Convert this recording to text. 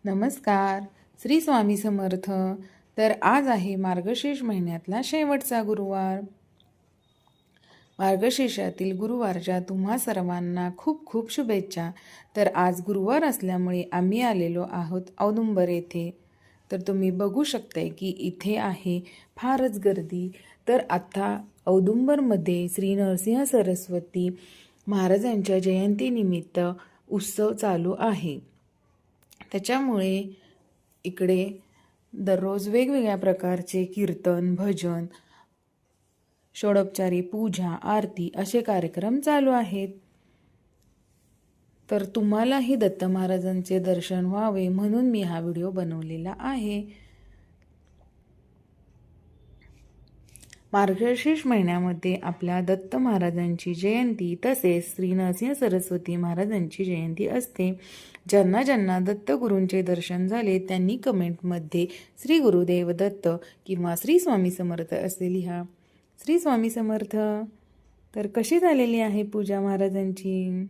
नमस्कार. श्री स्वामी समर्थ. तर आज आहे मार्गशीर्ष महिन्यातला शेवटचा गुरुवार. मार्गशीर्षातील गुरुवारच्या तुम्हा सर्वांना खूप खूप शुभेच्छा. तर आज गुरुवार असल्यामुळे आम्ही आलेलो आहोत औदुंबर येथे. तर तुम्ही बघू शकताय की इथे आहे फारच गर्दी. तर आता औदुंबरमध्ये श्री नरसिंह सरस्वती महाराजांच्या जयंतीनिमित्त उत्सव चालू आहे. त्याच्यामुळे इकडे दररोज वेगवेगळ्या प्रकारचे कीर्तन, भजन, षोडोपचारी पूजा, आरती असे कार्यक्रम चालू आहेत. तर तुम्हालाही दत्त महाराजांचे दर्शन व्हावे म्हणून मी हा व्हिडिओ बनवलेला आहे. मार्गशीर्ष महिन्यामध्ये आपल्या दत्त महाराजांची जयंती तसेच श्री नरसिंह सरस्वती महाराजांची जयंती असते. ज्यांना ज्यांना दत्तगुरूंचे दर्शन झाले त्यांनी कमेंटमध्ये श्री गुरुदेव दत्त किंवा श्री स्वामी समर्थ असे लिहा. श्री स्वामी समर्थ. तर कशी झालेली आहे पूजा महाराजांची?